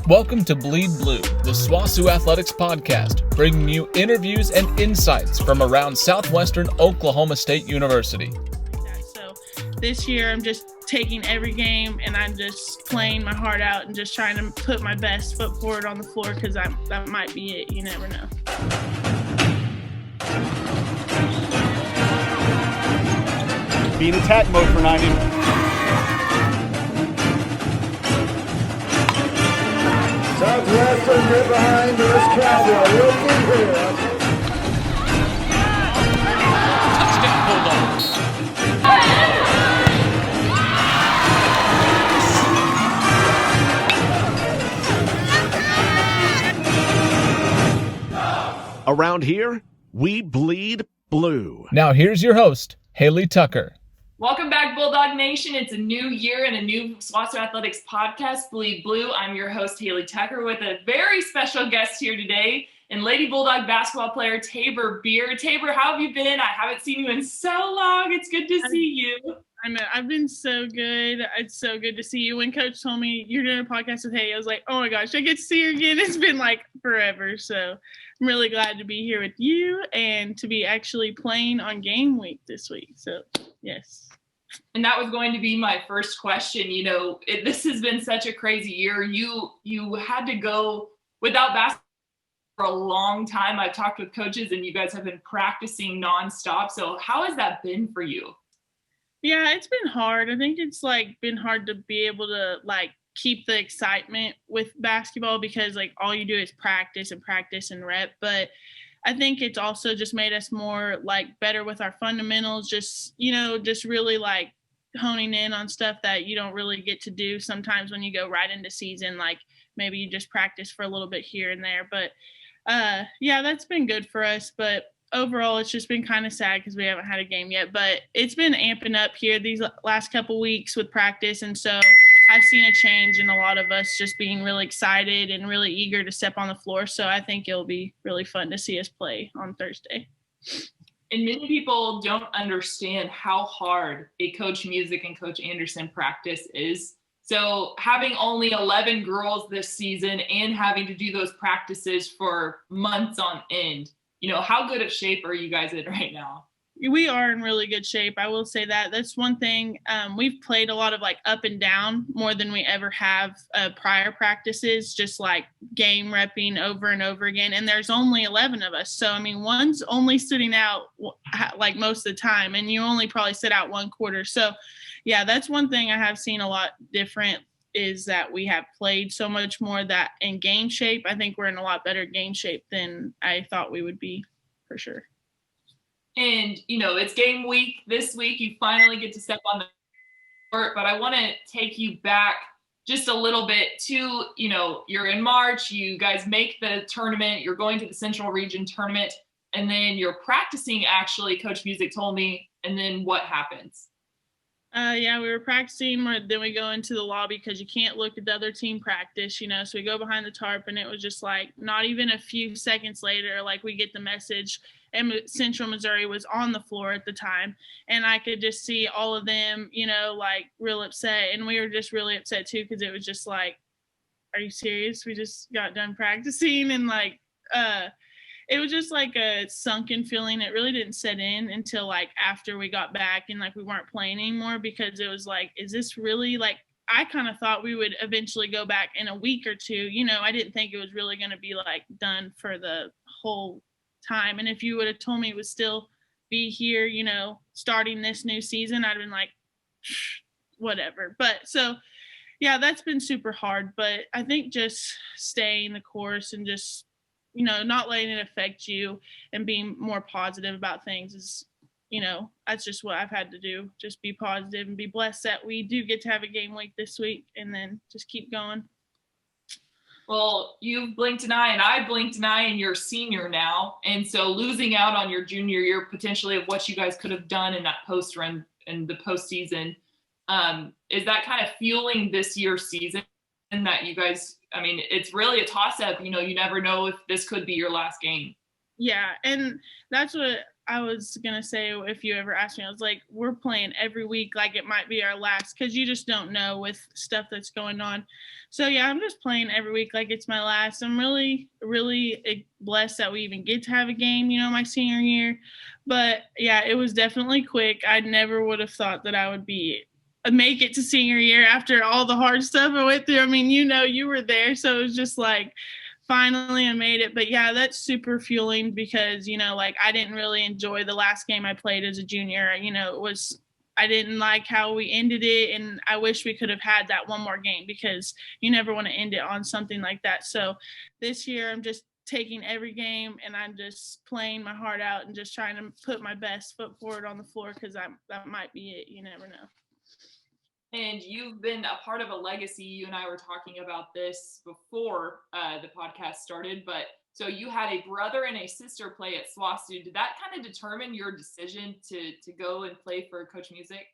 Welcome to Bleed Blue, the SWOSU Athletics podcast, bringing you interviews and insights from around Southwestern Oklahoma State University. So this year I'm just taking every game and I'm just playing my heart out and just trying to put my best foot forward on the floor because that might be it. You never know. Be in attack mode for 90. Southwestern get behind this Cowboy. Looking here. Touchdown Bulldogs. Around here, we bleed blue. Now here's your host, Hailey Tucker. Welcome back, Bulldog Nation. It's a new year and a new SWOSU Athletics podcast, Bleed Blue. I'm your host, Hailey Tucker, with a very special guest here today, and Lady Bulldog basketball player Tabor Beer. Tabor, how have you been? I haven't seen you in so long. It's good to see you. I've been so good. It's so good to see you. When Coach told me you're doing a podcast with Hailey, I was like, oh my gosh, I get to see her again. It's been like forever. So I'm really glad to be here with you and to be actually playing on game week this week. So, yes. And that was going to be my first question. You know, this has been such a crazy year. You had to go without basketball for a long time. I've talked with coaches and you guys have been practicing nonstop. So how has that been for you? Yeah, it's been hard. I think it's been hard to be able to keep the excitement with basketball because all you do is practice and rep. But I think it's also just made us more better with our fundamentals, just really honing in on stuff that you don't really get to do sometimes when you go right into season. Maybe you just practice for a little bit here and there. But yeah, that's been good for us. But overall, it's just been kind of sad because we haven't had a game yet. But it's been amping up here these last couple weeks with practice. And so I've seen a change in a lot of us just being really excited and really eager to step on the floor. So I think it'll be really fun to see us play on Thursday. And many people don't understand how hard a Coach Music and Coach Anderson practice is. So having only 11 girls this season and having to do those practices for months on end, how good of shape are you guys in right now? We are in really good shape. I will say that. That's one thing. We've played a lot of up and down more than we ever have prior practices, just game repping over and over again. And there's only 11 of us. So, one's only sitting out most of the time, and you only probably sit out one quarter. So, yeah, that's one thing I have seen a lot different is that we have played so much more that in game shape. I think we're in a lot better game shape than I thought we would be for sure. And, it's game week. This week, you finally get to step on the court. But I want to take you back just a little bit to, you're in March. You guys make the tournament. You're going to the Central Region tournament. And then you're practicing, actually, Coach Music told me. And then what happens? Yeah, we were practicing. Then we go into the lobby because you can't look at the other team practice, So we go behind the tarp, and it was just not even a few seconds later, we get the message. And Central Missouri was on the floor at the time, and I could just see all of them, real upset. And we were just really upset too because it was just are you serious? We just got done practicing, and it was just a sunken feeling. It really didn't set in until after we got back and we weren't playing anymore because it was is this really I kind of thought we would eventually go back in a week or two. I didn't think it was really going to be done for the whole time. And if you would have told me it would still be here, starting this new season, I'd have been whatever. But so, yeah, that's been super hard. But I think just staying the course and just, not letting it affect you and being more positive about things is, that's just what I've had to do. Just be positive and be blessed that we do get to have a game week this week and then just keep going. Well, you blinked an eye and I blinked an eye and you're a senior now. And so losing out on your junior year potentially of what you guys could have done in that post run and the postseason, is that kind of fueling this year's season that you guys, it's really a toss up, you never know if this could be your last game. Yeah. And that's what I was going to say, if you ever asked me, I was like, we're playing every week like it might be our last, because you just don't know with stuff that's going on. So, yeah, I'm just playing every week like it's my last. I'm really, really blessed that we even get to have a game, my senior year. But, yeah, it was definitely quick. I never would have thought that I would make it to senior year after all the hard stuff I went through. I mean, you were there. So it was just like, finally I made it. But yeah, that's super fueling because, I didn't really enjoy the last game I played as a junior. I didn't like how we ended it, and I wish we could have had that one more game because you never want to end it on something like that. So this year I'm just taking every game and I'm just playing my heart out and just trying to put my best foot forward on the floor, because that might be it. You never know. And you've been a part of a legacy. You and I were talking about this before the podcast started, but so you had a brother and a sister play at SWASU. Did that kind of determine your decision to go and play for Coach Music?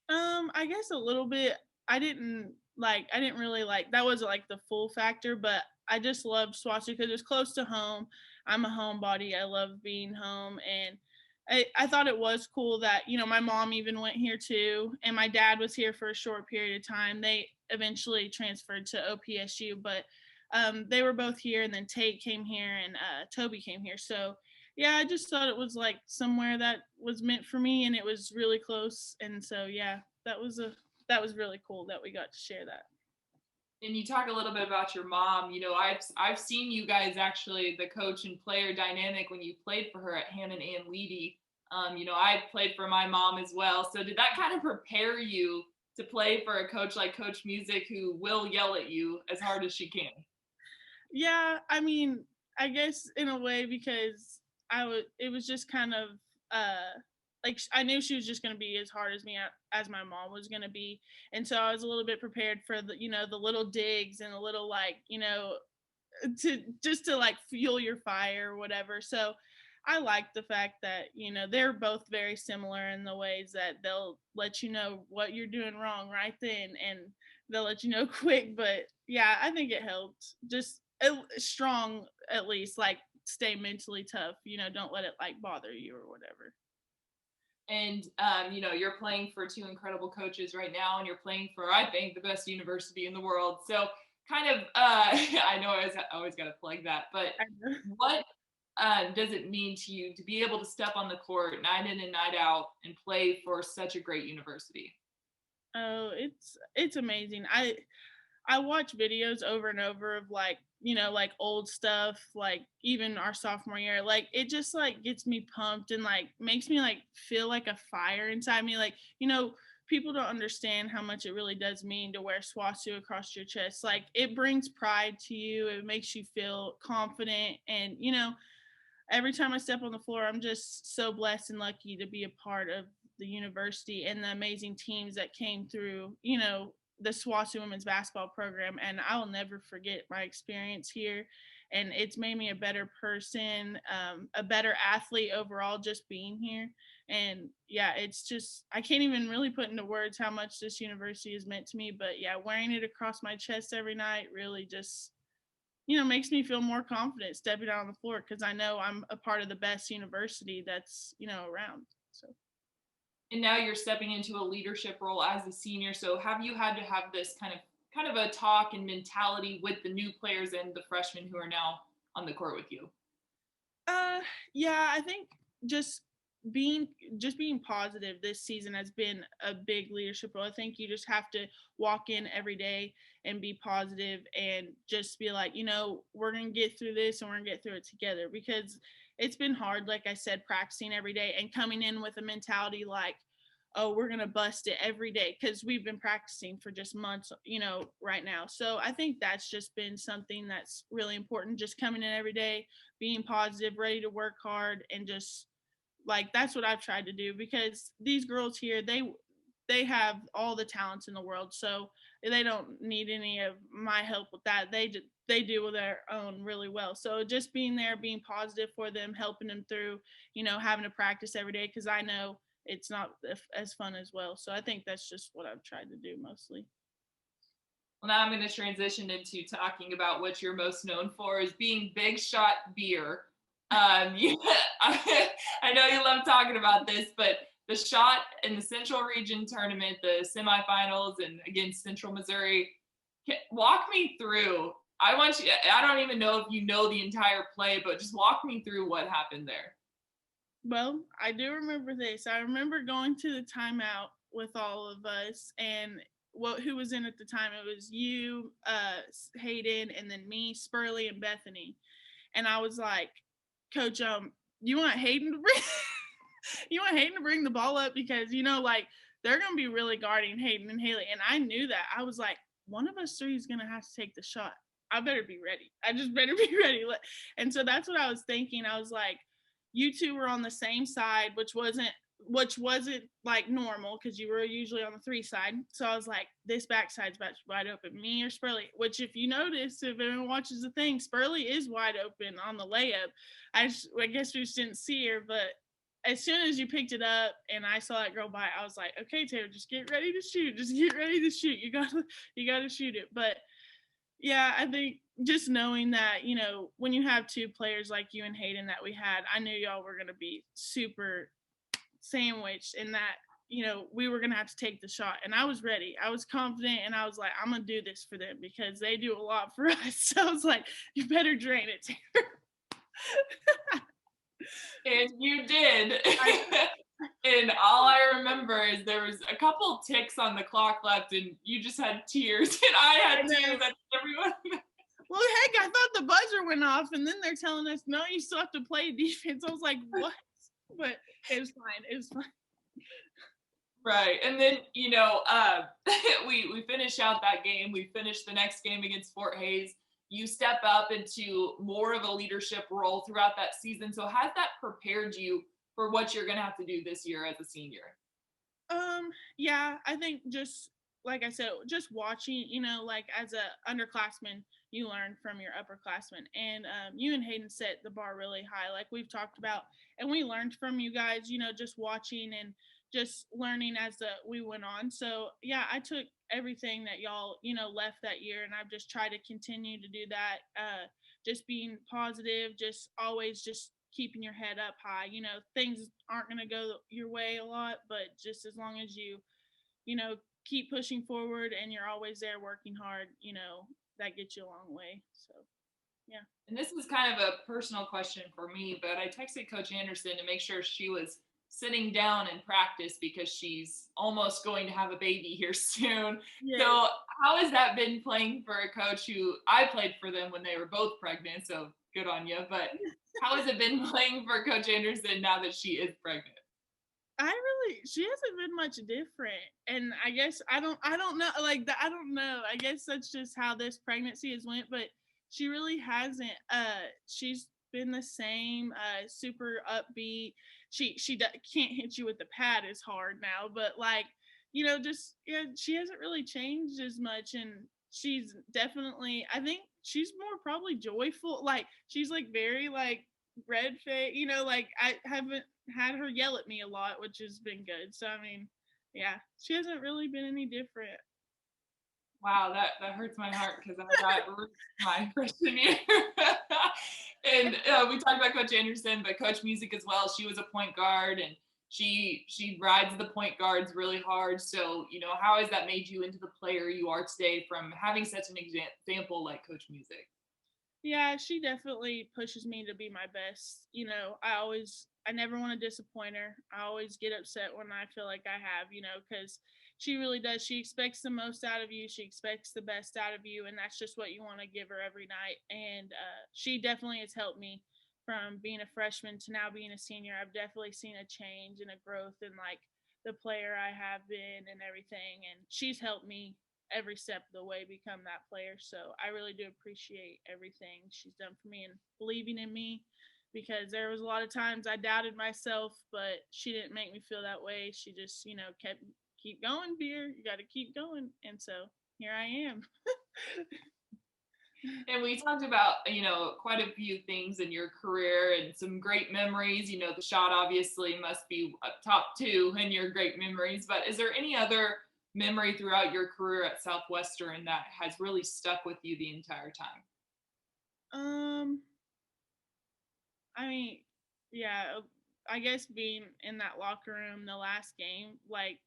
I guess a little bit. I didn't really like, that was like the full factor, but I just loved SWASU because it's close to home. I'm a homebody. I love being home, and I thought it was cool that, my mom even went here too, and my dad was here for a short period of time. They eventually transferred to OPSU, but they were both here, and then Tate came here and Toby came here. So yeah, I just thought it was like somewhere that was meant for me, and it was really close. And so yeah, that was really cool that we got to share that. And you talk a little bit about your mom. I've seen you guys actually, the coach and player dynamic, when you played for her at Hannah and Leedy. I played for my mom as well. So did that kind of prepare you to play for a coach like Coach Music, who will yell at you as hard as she can? Yeah, I mean, I guess in a way, because it was just kind of like I knew she was just going to be as hard as me as my mom was going to be, and so I was a little bit prepared for the little digs and a little to like fuel your fire or whatever. So I like the fact that they're both very similar in the ways that they'll let you know what you're doing wrong right then, and they'll let you know quick. But yeah, I think it helped. Just strong, at least, like stay mentally tough. Don't let it like bother you or whatever. And, you're playing for two incredible coaches right now, and you're playing for, I think, the best university in the world. So kind of, I know I always got to plug that, but what does it mean to you to be able to step on the court night in and night out and play for such a great university? Oh, it's amazing. I watch videos over and over of like old stuff, like even our sophomore year. Like it just like gets me pumped and like makes me like feel like a fire inside me. Like, people don't understand how much it really does mean to wear SWASU across your chest. Like it brings pride to you. It makes you feel confident. And, every time I step on the floor, I'm just so blessed and lucky to be a part of the university and the amazing teams that came through, the SWASU women's basketball program. And I will never forget my experience here. And it's made me a better person, a better athlete overall, just being here. And yeah, it's just, I can't even really put into words how much this university has meant to me. But yeah, wearing it across my chest every night really just, makes me feel more confident stepping out on the floor, because I know I'm a part of the best university that's, around. So. And now you're stepping into a leadership role as a senior. So have you had to have this kind of a talk and mentality with the new players and the freshmen who are now on the court with you? Yeah, I think just being positive this season has been a big leadership role. I think you just have to walk in every day and be positive and just be like, we're going to get through this and we're going to get through it together, because it's been hard, like I said, practicing every day and coming in with a mentality like, oh, we're going to bust it every day, because we've been practicing for just months, right now. So I think that's just been something that's really important, just coming in every day, being positive, ready to work hard, and just like that's what I've tried to do, because these girls here, they have all the talents in the world, so they don't need any of my help with that. They do with their own really well. So just being there, being positive for them, helping them through, having to practice every day, because I know it's not as fun as well. So I think that's just what I've tried to do mostly. Well, now I'm going to transition into talking about what you're most known for, is being Big Shot Beer. I know you love talking about this, but the shot in the Central Region tournament, the semifinals, and against Central Missouri, walk me through. I want you. I don't even know if you know the entire play, but just walk me through what happened there. Well, I do remember this. I remember going to the timeout with all of us, and who was in at the time? It was you, Hayden, and then me, Spurley, and Bethany. And I was like, Coach, you want Hayden to bring you want Hayden to bring the ball up, because like they're gonna be really guarding Hayden and Hailey. And I knew that. I was like, one of us three is gonna have to take the shot. I better be ready. I just better be ready. And so that's what I was thinking. I was like, you two were on the same side, which wasn't like normal, because you were usually on the 3 side. So I was like, this backside's wide open, me or Spurley. Which, if you notice, if anyone watches the thing, Spurley is wide open on the layup. I guess we just didn't see her, but as soon as you picked it up and I saw it go by, I was like, okay, Taylor, just get ready to shoot. Just get ready to shoot. You gotta shoot it. But yeah, I think just knowing that, when you have 2 players like you and Hayden that we had, I knew y'all were going to be super sandwiched, and that, we were going to have to take the shot. And I was ready. I was confident, and I was like, I'm going to do this for them, because they do a lot for us. So I was like, you better drain it, Taylor. And you did. And all I remember is there was a couple ticks on the clock left, and you just had tears, and I had tears at everyone. Well, heck, I thought the buzzer went off, and then they're telling us, no, you still have to play defense. I was like, what? But it was fine. It was fine. Right. And then, we finish out that game. We finish the next game against Fort Hays. You step up into more of a leadership role throughout that season. So has that prepared you for what you're going to have to do this year as a senior? Yeah, I think just like I said, just watching, like as a underclassman, you learn from your upperclassmen, and you and Hayden set the bar really high, like we've talked about, and we learned from you guys, just watching and just learning as we went on. So yeah, I took everything that y'all, left that year, and I've just tried to continue to do that. Just being positive, just always just keeping your head up high. Things aren't going to go your way a lot, but just as long as you keep pushing forward and you're always there working hard, that gets you a long way. So, yeah. And this is kind of a personal question for me, but I texted Coach Anderson to make sure she was sitting down in practice, because she's almost going to have a baby here soon. Yeah. So how has that been playing for a coach who I played for them when they were both pregnant? So good on you. But how has it been playing for Coach Anderson now that she is pregnant? She hasn't been much different. And I guess I don't know, like that. I don't know. I guess that's just how this pregnancy has went, but she really hasn't. She's been the same, super upbeat. She can't hit you with the pad as hard now, but she hasn't really changed as much. And she's definitely, I think she's more probably joyful. Like she's like very like red face, I haven't had her yell at me a lot, which has been good. So I mean, yeah, she hasn't really been any different. Wow, that hurts my heart, because I got my freshman year. And we talked about Coach Anderson, but Coach Music as well. She was a point guard, and she rides the point guards really hard. So, how has that made you into the player you are today from having such an example like Coach Music? Yeah, she definitely pushes me to be my best. I never want to disappoint her. I always get upset when I feel like I have, because she really does. She expects the most out of you. She expects the best out of you, and that's just what you want to give her every night. And she definitely has helped me from being a freshman to now being a senior. I've definitely seen a change and a growth in like the player I have been and everything. And she's helped me every step of the way become that player. So I really do appreciate everything she's done for me and believing in me, because there was a lot of times I doubted myself, but she didn't make me feel that way. She just, keep going, dear. You got to keep going. And so here I am. And we talked about, quite a few things in your career and some great memories. The shot obviously must be top 2 in your great memories, but is there any other memory throughout your career at Southwestern that has really stuck with you the entire time? I mean, yeah, I guess being in that locker room the last game, like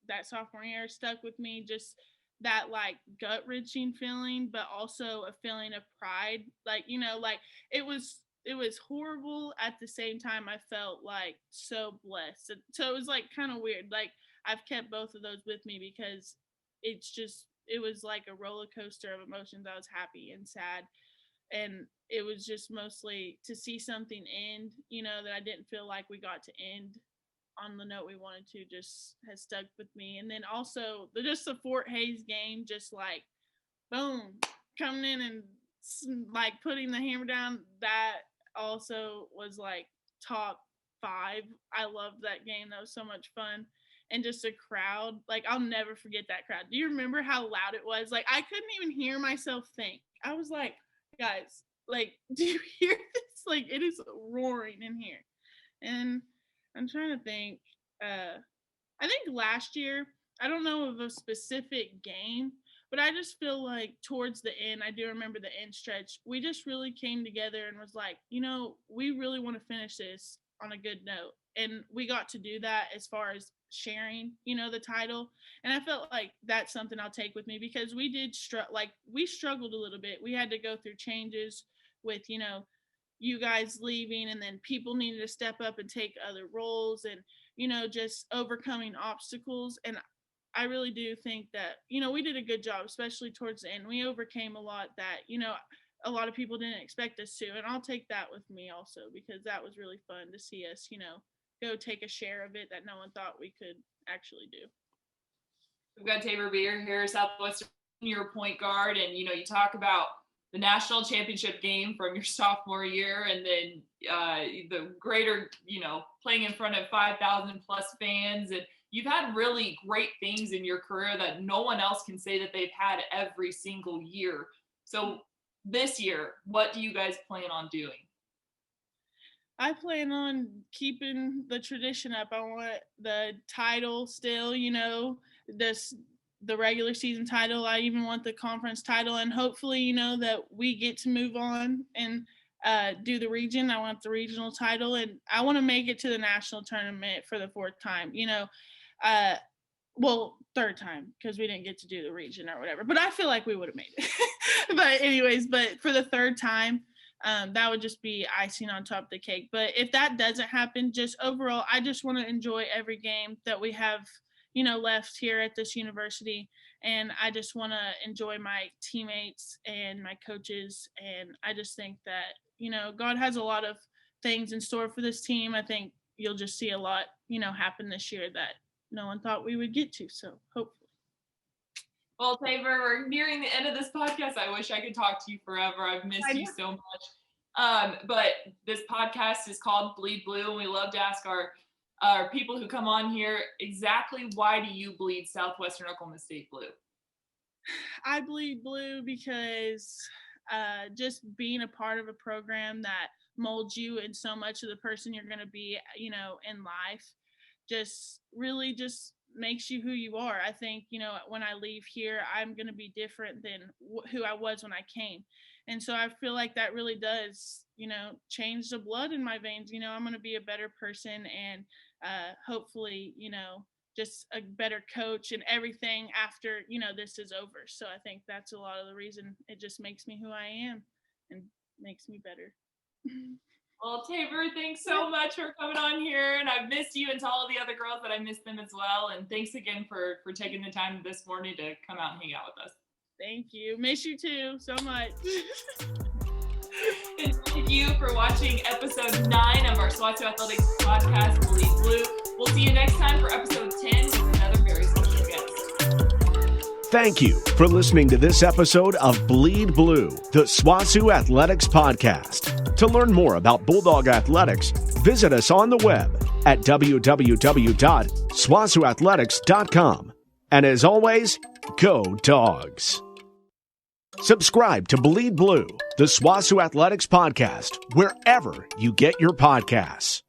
that sophomore year stuck with me. Just that like gut wrenching feeling, but also a feeling of pride. Like, like it was horrible. At the same time, I felt like so blessed. So it was like kind of weird. Like I've kept both of those with me because it was like a roller coaster of emotions. I was happy and sad, and it was just mostly to see something end, that I didn't feel like we got to end on the note we wanted to, just has stuck with me. And then also the Fort Hays game, just like boom, coming in and like putting the hammer down, that also was like top 5. I loved that game. That was so much fun. And just a crowd, like I'll never forget that crowd. Do you remember how loud it was? Like I couldn't even hear myself think. I was like, guys, like, do you hear this? Like it is roaring in here. And I'm trying to think. I think last year, I don't know of a specific game, but I just feel like towards the end, I do remember the end stretch, we just really came together and was like, we really want to finish this on a good note. And we got to do that as far as sharing, the title. And I felt like that's something I'll take with me, because we did we struggled a little bit. We had to go through changes with, you guys leaving, and then people needed to step up and take other roles, and, just overcoming obstacles. And I really do think that, we did a good job, especially towards the end. We overcame a lot that, a lot of people didn't expect us to. And I'll take that with me also, because that was really fun to see us, go take a share of it that no one thought we could actually do. We've got Tabor Beer here, Southwestern, your point guard, and you talk about the national championship game from your sophomore year, and then the greater, playing in front of 5,000 plus fans, and you've had really great things in your career that no one else can say that they've had every single year. So this year, what do you guys plan on doing? I plan on keeping the tradition up. I want the title still, the regular season title. I even want the conference title, and hopefully, that we get to move on and do the region. I want the regional title, and I want to make it to the national tournament for the 4th time, well, 3rd time, because we didn't get to do the region or whatever, but I feel like we would have made it. But for the 3rd time, that would just be icing on top of the cake. But if that doesn't happen, just overall, I just want to enjoy every game that we have, left here at this university. And I just want to enjoy my teammates and my coaches. And I just think that, God has a lot of things in store for this team. I think you'll just see a lot, happen this year that no one thought we would get to. So hopefully. Well, Tabor, we're nearing the end of this podcast. I wish I could talk to you forever. I've missed you so much. But this podcast is called Bleed Blue, and we love to ask our people who come on here, exactly why do you bleed Southwestern Oklahoma State blue? I bleed blue because just being a part of a program that molds you in so much of the person you're going to be, in life, just really just makes you who you are. I think, when I leave here, I'm going to be different than who I was when I came. And so I feel like that really does, change the blood in my veins. I'm going to be a better person, and hopefully, just a better coach and everything after, this is over. So I think that's a lot of the reason. It just makes me who I am and makes me better. Well, Tabor, thanks so much for coming on here, and I've missed you, and to all of the other girls that I missed them as well. And thanks again for taking the time this morning to come out and hang out with us. Thank you. Miss you too so much. And thank you for watching episode 9 of our SWASU Athletics podcast, Bleed Blue. We'll see you next time for episode 10 with another very special guest. Thank you for listening to this episode of Bleed Blue, the SWASU Athletics podcast. To learn more about Bulldog Athletics, visit us on the web at www.swasuathletics.com. And as always, go Dogs! Subscribe to Bleed Blue, the SWASU Athletics podcast, wherever you get your podcasts.